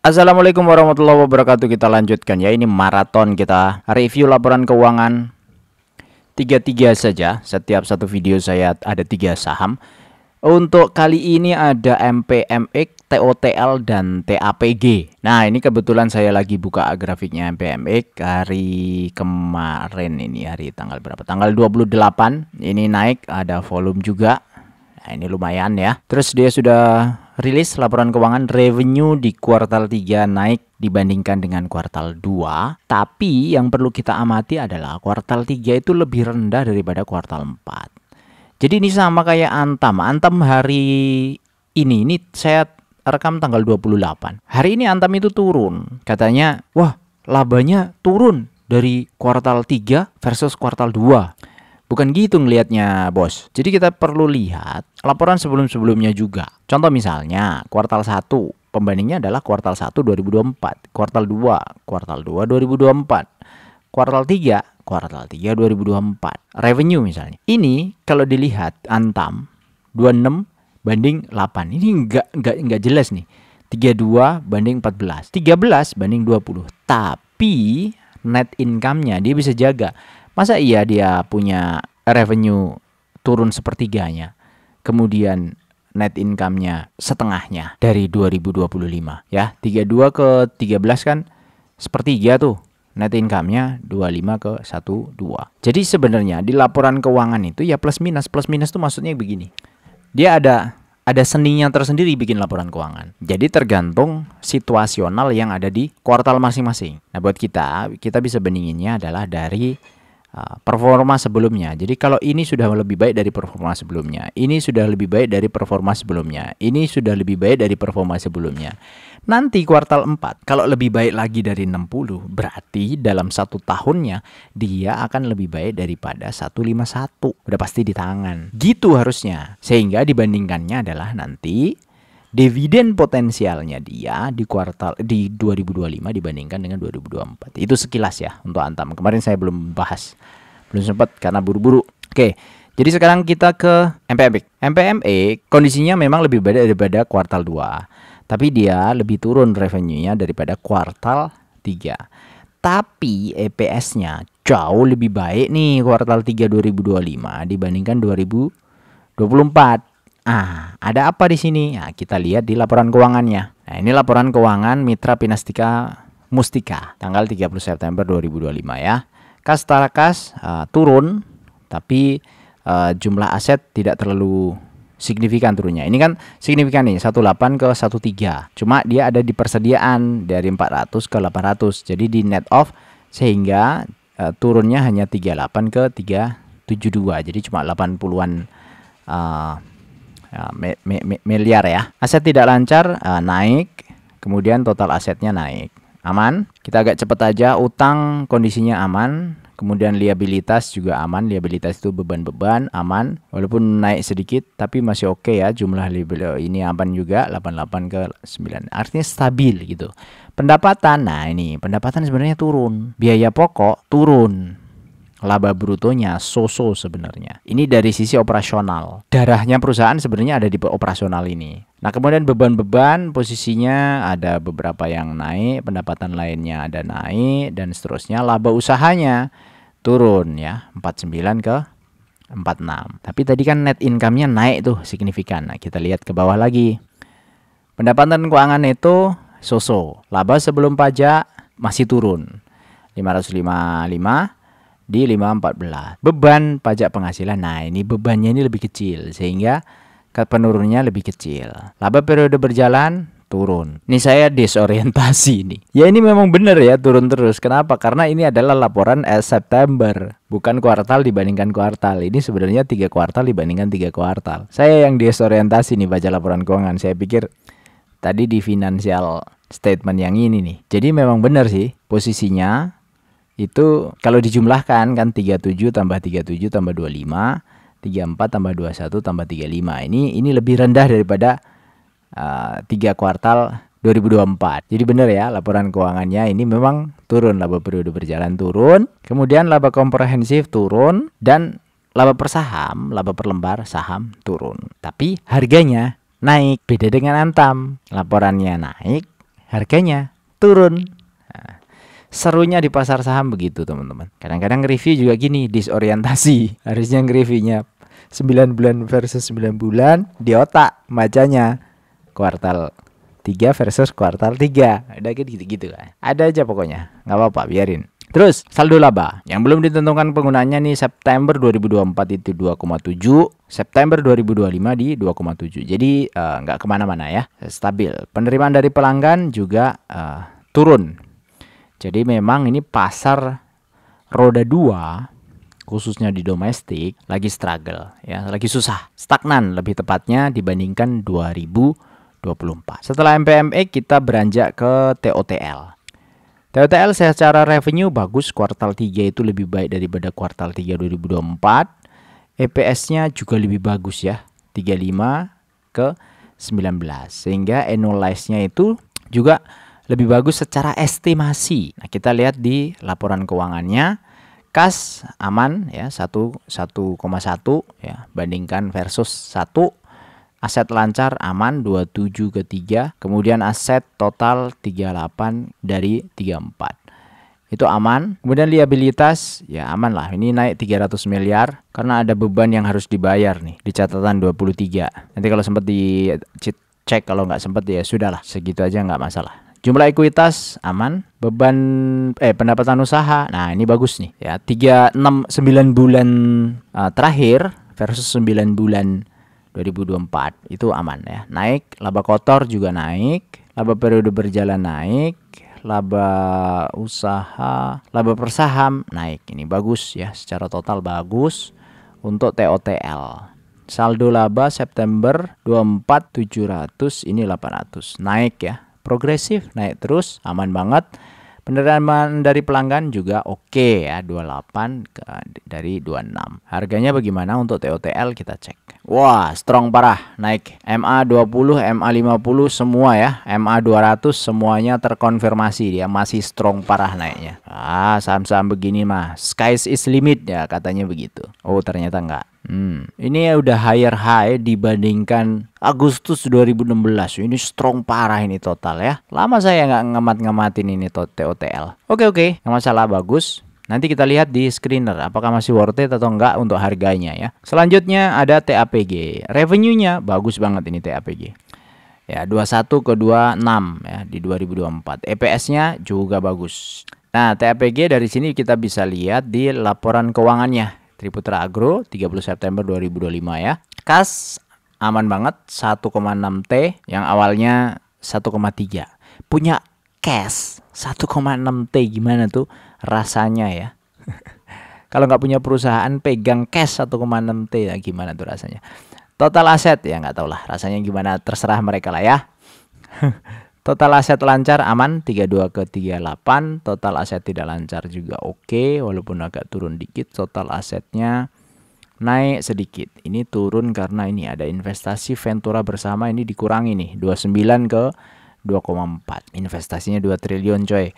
Assalamualaikum warahmatullahi wabarakatuh. Kita lanjutkan ya, ini maraton kita review laporan keuangan 33 saja. Setiap satu video saya ada 3 saham. Untuk kali ini ada MPMX, TOTL dan TAPG. Nah, ini kebetulan saya lagi buka grafiknya MPMX hari kemarin, ini hari tanggal berapa? Tanggal 28. Ini naik, ada volume juga. Nah, ini lumayan ya. Terus dia sudah rilis laporan keuangan, revenue di kuartal 3 naik dibandingkan dengan kuartal 2. Tapi yang perlu kita amati adalah kuartal 3 itu lebih rendah daripada kuartal 4. Jadi ini sama kayak Antam. Antam hari ini saya rekam tanggal 28. Hari ini Antam itu turun. Katanya, wah labanya turun dari kuartal 3 versus kuartal 2. Bukan gitu ngelihatnya, bos. Jadi kita perlu lihat laporan sebelum-sebelumnya juga. Contoh misalnya, kuartal 1, pembandingnya adalah kuartal 1 2024, kuartal 2 2024, kuartal 3 2024. Revenue misalnya. Ini kalau dilihat Antam 26 banding 8. Ini enggak jelas nih. 32 banding 14, 13 banding 20. Tapi net income-nya dia bisa jaga. Masa iya dia punya revenue turun sepertiganya, kemudian net income-nya setengahnya dari 2025 ya. 32 ke 13 kan sepertiga tuh. Net income-nya 25 ke 12. Jadi sebenarnya di laporan keuangan itu ya plus minus. Plus minus tuh maksudnya begini. Dia ada seninya tersendiri bikin laporan keuangan. Jadi tergantung situasional yang ada di kuartal masing-masing. Nah, buat kita bisa bandinginnya adalah dari performa sebelumnya. Jadi kalau ini sudah lebih baik dari performa sebelumnya, ini sudah lebih baik dari performa sebelumnya, ini sudah lebih baik dari performa sebelumnya. Nanti kuartal 4 kalau lebih baik lagi dari 60, berarti dalam 1 tahunnya dia akan lebih baik daripada 151. Udah pasti di tangan. Gitu harusnya. Sehingga dibandingkannya adalah nanti dividen potensialnya dia di kuartal di 2025 dibandingkan dengan 2024. Itu sekilas ya untuk Antam. Kemarin saya belum bahas. Belum sempat karena buru-buru. Oke. Jadi sekarang kita ke MPMX. MPMX kondisinya memang lebih baik daripada kuartal 2. Tapi dia lebih turun revenue-nya daripada kuartal 3. Tapi EPS-nya jauh lebih baik nih kuartal 3 2025 dibandingkan 2024. Ada apa di sini? Nah, kita lihat di laporan keuangannya. Nah, ini laporan keuangan Mitra Pinastika Mustika tanggal 30 September 2025 ya. Kas tarakas turun, tapi jumlah aset tidak terlalu signifikan turunnya. Ini kan signifikan nih, 18 ke 13. Cuma dia ada di persediaan dari 400 ke 800. Jadi di net off sehingga turunnya hanya 38 ke 372. Jadi cuma 80-an miliar ya. Aset tidak lancar naik, kemudian total asetnya naik. Aman. Kita agak cepat aja. Utang kondisinya aman, kemudian liabilitas juga aman. Liabilitas itu beban-beban aman, walaupun naik sedikit tapi masih oke ya. Jumlah liabilitas ini aman juga, 88 ke 9. Artinya stabil gitu. Pendapatan, nah ini pendapatan sebenarnya turun. Biaya pokok turun. Laba brutonya so-so sebenarnya. Ini dari sisi operasional. Darahnya perusahaan sebenarnya ada di operasional ini. Nah, kemudian beban-beban posisinya ada beberapa yang naik, pendapatan lainnya ada naik, dan seterusnya. Laba usahanya turun ya, 49 ke 46. Tapi tadi kan net income-nya naik tuh signifikan. Nah, kita lihat ke bawah lagi. Pendapatan keuangan itu so-so. Laba sebelum pajak masih turun. 555 di 514. Beban pajak penghasilan, nah ini bebannya ini lebih kecil sehingga penurunnya lebih kecil. Laba periode berjalan turun. Ini saya disorientasi nih. Ya ini memang benar ya turun terus. Kenapa? Karena ini adalah laporan September, bukan kuartal dibandingkan kuartal. Ini sebenarnya 3 kuartal dibandingkan 3 kuartal. Saya yang disorientasi nih baca laporan keuangan. Saya pikir tadi di financial statement yang ini nih. Jadi memang benar sih posisinya. Itu kalau dijumlahkan kan 37 tambah 37 tambah 25, 34 tambah 21 tambah 35. Ini lebih rendah daripada 3 kuartal 2024. Jadi benar ya laporan keuangannya ini memang turun. Laba periode berjalan turun, kemudian laba komprehensif turun, dan laba per saham, laba per lembar saham turun. Tapi harganya naik. Beda dengan Antam. Laporannya naik, harganya turun. Nah, serunya di pasar saham begitu teman-teman. Kadang-kadang review juga gini, disorientasi. Harusnya nge-reviewnya 9 bulan versus 9 bulan, di otak bacanya kuartal 3 versus kuartal 3. Ada gitu-gitu kan. Ada aja pokoknya. Nggak apa-apa, biarin. Terus saldo laba yang belum ditentukan penggunaannya nih, September 2024 itu 2,7, September 2025 di 2,7. Jadi nggak kemana-mana ya, stabil. Penerimaan dari pelanggan juga turun. Jadi memang ini pasar roda 2 khususnya di domestik lagi struggle ya, lagi susah, stagnan lebih tepatnya dibandingkan 2024. Setelah MPMX kita beranjak ke TOTL. TOTL secara revenue bagus, kuartal 3 itu lebih baik daripada kuartal 3 2024. EPS-nya juga lebih bagus ya, 35 ke 19. Sehingga annualize-nya itu juga lebih bagus secara estimasi. Nah, kita lihat di laporan keuangannya, kas aman ya, 1,1 ya, bandingkan versus 1. Aset lancar aman 27 ke 3. Kemudian aset total 38 dari 34. Itu aman. Kemudian liabilitas ya aman lah. Ini naik 300 miliar karena ada beban yang harus dibayar nih di catatan 23. Nanti kalau sempat dicek, kalau nggak sempat ya sudahlah, segitu aja nggak masalah. Jumlah ekuitas aman, beban pendapatan usaha. Nah, ini bagus nih ya. 9 bulan terakhir versus 9 bulan 2024 itu aman ya. Naik, laba kotor juga naik, laba periode berjalan naik, laba usaha, laba per saham naik. Ini bagus ya, secara total bagus. Untuk TOTL, saldo laba September 24 700, ini 800. Naik ya, progresif, naik terus, aman banget. Penerimaan dari pelanggan juga oke ya, 28 dari 26. Harganya bagaimana untuk TOTL kita cek. Wah, strong parah, naik. MA20, MA50 semua ya, MA200 semuanya terkonfirmasi dia masih strong parah naiknya. Saham-saham begini mah sky's is limit ya, katanya begitu. Oh, ternyata enggak. Ini udah higher high dibandingkan Agustus 2016. Ini strong parah ini total ya. Lama saya nggak ngamatin ini TOTL. Oke, nggak masalah, bagus. Nanti kita lihat di screener apakah masih worth it atau enggak untuk harganya ya. Selanjutnya ada TAPG. Revenue-nya bagus banget ini TAPG. Ya, 21 ke 26 ya di 2024. EPS-nya juga bagus. Nah, TAPG dari sini kita bisa lihat di laporan keuangannya. Triputra Agro 30 September 2025 ya. Kas aman banget 1,6 T yang awalnya 1,3. Punya cash 1,6 T, gimana tuh rasanya ya? Kalau nggak punya perusahaan pegang cash 1,6 T ya, gimana tuh rasanya? Total aset ya nggak tahu lah rasanya gimana, terserah mereka lah ya. Total aset lancar aman 32 ke 38. Total aset tidak lancar juga oke, walaupun agak turun dikit. Total asetnya naik sedikit. Ini turun karena ini ada investasi Ventura bersama, ini dikurangi nih 29 ke 2,4. Investasinya 2 triliun coy.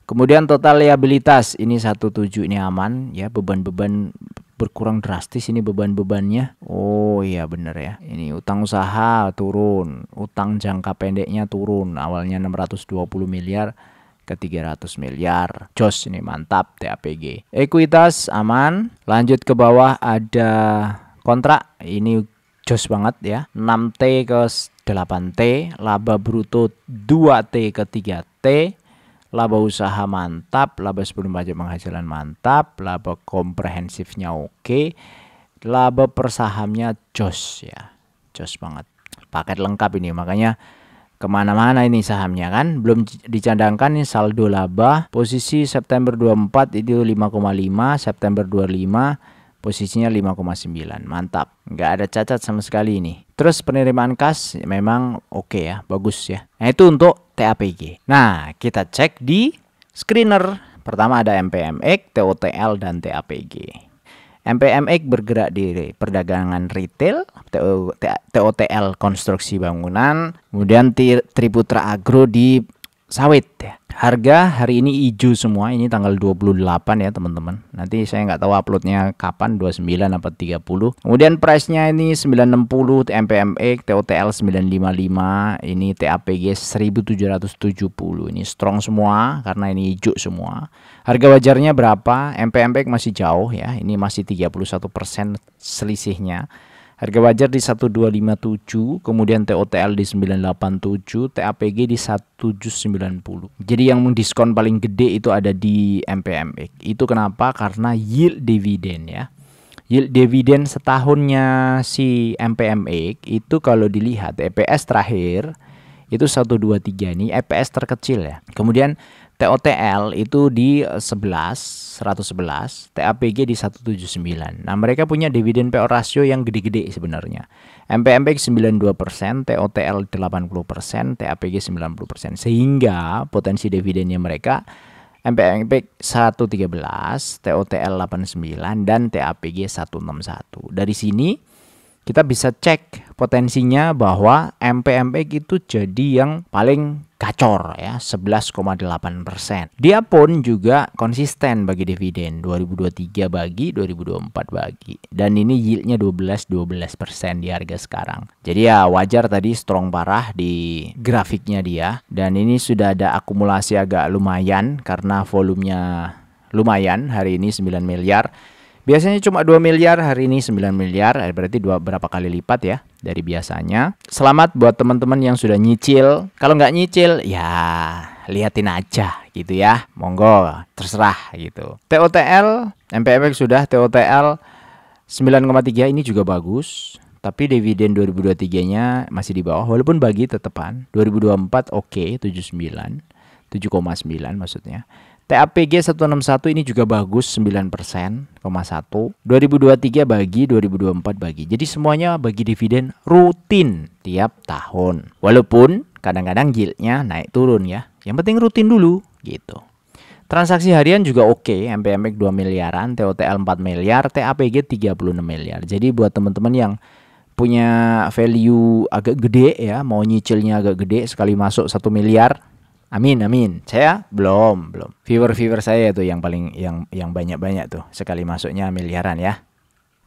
Kemudian total liabilitas ini 17, ini aman ya, beban-beban berkurang drastis ini beban-bebannya. Oh iya bener ya, ini utang usaha turun, utang jangka pendeknya turun, awalnya 620 miliar ke 300 miliar. Jos, ini mantap TAPG. Ekuitas aman. Lanjut ke bawah ada kontrak, ini jos banget ya, 6T ke 8T. Laba bruto 2T ke 3T. Laba usaha mantap, laba sebelum pajak penghasilan mantap, laba komprehensifnya oke, laba per sahamnya jos ya, jos banget, paket lengkap ini, makanya kemana-mana ini sahamnya kan. Belum dicadangkan nih saldo laba, posisi September 24 itu 5,5, September 25 posisinya 5,9, mantap, nggak ada cacat sama sekali ini. Terus penerimaan kas memang oke ya, bagus ya. Nah itu untuk TAPG. Nah kita cek di screener. Pertama ada MPMX, TOTL dan TAPG. MPMX bergerak di perdagangan retail, TOTL konstruksi bangunan, kemudian Triputra Agro di sawit ya. Harga hari ini hijau semua, ini tanggal 28 ya teman-teman. Nanti saya nggak tahu uploadnya kapan, 29 apa 30. Kemudian price-nya ini 960, MPMX, TOTL 955, ini TAPG 1770. Ini strong semua karena ini hijau semua. Harga wajarnya berapa? MPMX masih jauh ya, ini masih 31% selisihnya. Harga wajar di 1257, kemudian TOTL di 987, TAPG di 1790. Jadi yang mendiskon paling gede itu ada di MPMX. Itu kenapa? Karena yield dividen ya. Yield dividen setahunnya si MPMX itu kalau dilihat EPS terakhir itu 123, ini EPS terkecil ya. Kemudian TOTL itu di 111, TAPG di 179. Nah, mereka punya dividen payout ratio yang gede-gede sebenarnya. MPMX 92%, TOTL 80%, TAPG 90%. Sehingga potensi dividennya mereka MPMX 113, TOTL 89 dan TAPG 161. Dari sini kita bisa cek potensinya bahwa MPMX itu jadi yang paling gacor ya, 11,8%. Dia pun juga konsisten bagi dividen, 2023 bagi, 2024 bagi. Dan ini yieldnya 12% di harga sekarang. Jadi ya wajar tadi strong parah di grafiknya dia. Dan ini sudah ada akumulasi agak lumayan karena volumenya lumayan, hari ini 9 miliar. Biasanya cuma 2 miliar, hari ini 9 miliar, berarti berapa kali lipat ya dari biasanya. Selamat buat teman-teman yang sudah nyicil. Kalau nggak nyicil, ya liatin aja gitu ya. Monggo, terserah gitu. TOTL, MPMX sudah, TOTL 9,3 ini juga bagus. Tapi dividen 2023-nya masih di bawah, walaupun bagi tetepan. 2024 oke, 7,9 maksudnya. TAPG 161 ini juga bagus 9%,1. 2023 bagi, 2024 bagi. Jadi semuanya bagi dividen rutin tiap tahun. Walaupun kadang-kadang yieldnya naik turun ya. Yang penting rutin dulu gitu. Transaksi harian juga oke, MPMX 2 miliaran, TOTL 4 miliar, TAPG 36 miliar. Jadi buat teman-teman yang punya value agak gede ya, mau nyicilnya agak gede, sekali masuk 1 miliar. Amin. Saya belum. Viewer saya itu yang paling yang banyak tuh. Sekali masuknya miliaran ya.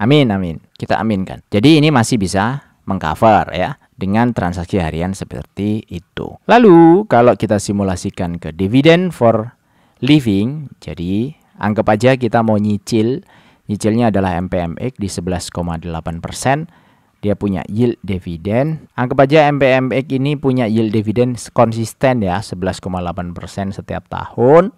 Amin. Kita aminkan. Jadi ini masih bisa mengcover ya dengan transaksi harian seperti itu. Lalu kalau kita simulasikan ke dividend for living, jadi anggap aja kita mau nyicilnya adalah MPMX di 11,8%. Dia punya yield dividen. Anggap aja MPMX ini punya yield dividen konsisten ya, 11,8% setiap tahun.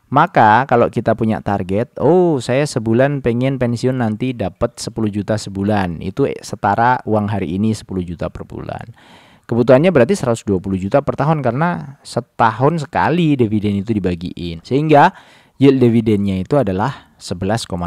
Maka kalau kita punya target, saya sebulan pengen pensiun nanti dapat 10 juta sebulan. Itu setara uang hari ini 10 juta per bulan. Kebutuhannya berarti 120 juta per tahun karena setahun sekali dividen itu dibagiin. Sehingga yield dividennya itu adalah 11,8%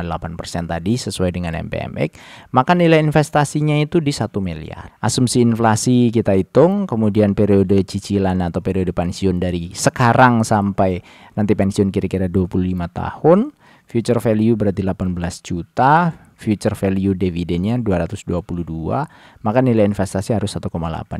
tadi sesuai dengan MPMX, maka nilai investasinya itu di 1 miliar. Asumsi inflasi kita hitung, kemudian periode cicilan atau periode pensiun dari sekarang sampai nanti pensiun kira-kira 25 tahun, future value berarti 18 juta, future value dividennya 222, maka nilai investasi harus 1,8.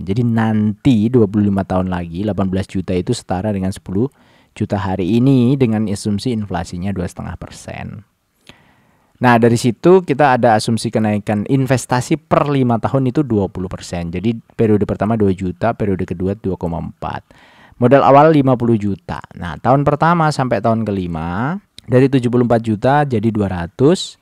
Jadi nanti 25 tahun lagi 18 juta itu setara dengan 10 juta hari ini dengan asumsi inflasinya 2,5%. Nah, dari situ kita ada asumsi kenaikan investasi per 5 tahun itu 20%. Jadi periode pertama 2 juta, periode kedua 2,4. Modal awal 50 juta. Nah, tahun pertama sampai tahun kelima dari 74 juta jadi 200.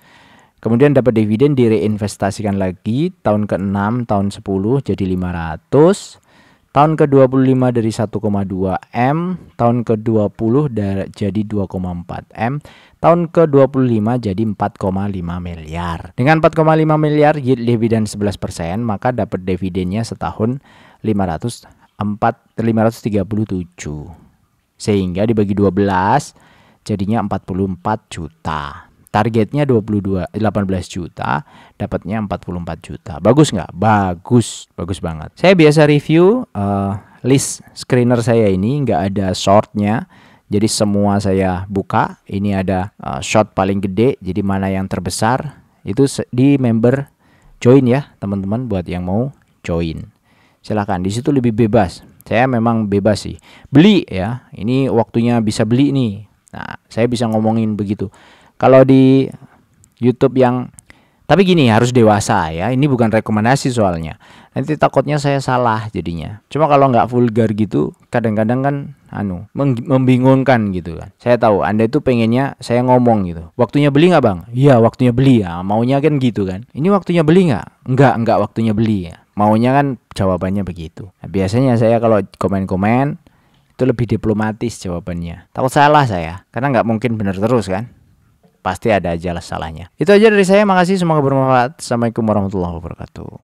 Kemudian dapat dividen direinvestasikan lagi tahun ke-6, tahun 10 jadi 500. Tahun ke-25 dari 1,2 M, tahun ke-20 jadi 2,4 M, tahun ke-25 jadi 4,5 miliar. Dengan 4,5 miliar yield dividen 11%, maka dapat dividennya setahun 537. Sehingga dibagi 12 jadinya 44 juta. Targetnya 18 juta, dapatnya 44 juta. Bagus nggak? Bagus banget. Saya biasa review list screener saya ini nggak ada shortnya, jadi semua saya buka. Ini ada short paling gede, jadi mana yang terbesar itu di member join ya teman-teman, buat yang mau join. Silahkan, di situ lebih bebas. Saya memang bebas sih. Beli ya, ini waktunya bisa beli nih. Nah, saya bisa ngomongin begitu. Kalau di YouTube yang tapi gini, harus dewasa ya. Ini bukan rekomendasi soalnya. Nanti takutnya saya salah jadinya. Cuma kalau nggak vulgar gitu, kadang-kadang kan membingungkan gitu kan. Saya tahu Anda itu pengennya saya ngomong gitu. Waktunya beli nggak bang? Iya waktunya beli ya. Maunya kan gitu kan. Ini waktunya beli nggak? Nggak waktunya beli ya. Maunya kan jawabannya begitu. Nah, biasanya saya kalau komen-komen itu lebih diplomatis jawabannya. Takut salah saya, karena nggak mungkin benar terus kan. Pasti ada aja salahnya. Itu aja dari saya, makasih, semoga bermanfaat. Assalamualaikum warahmatullahi wabarakatuh.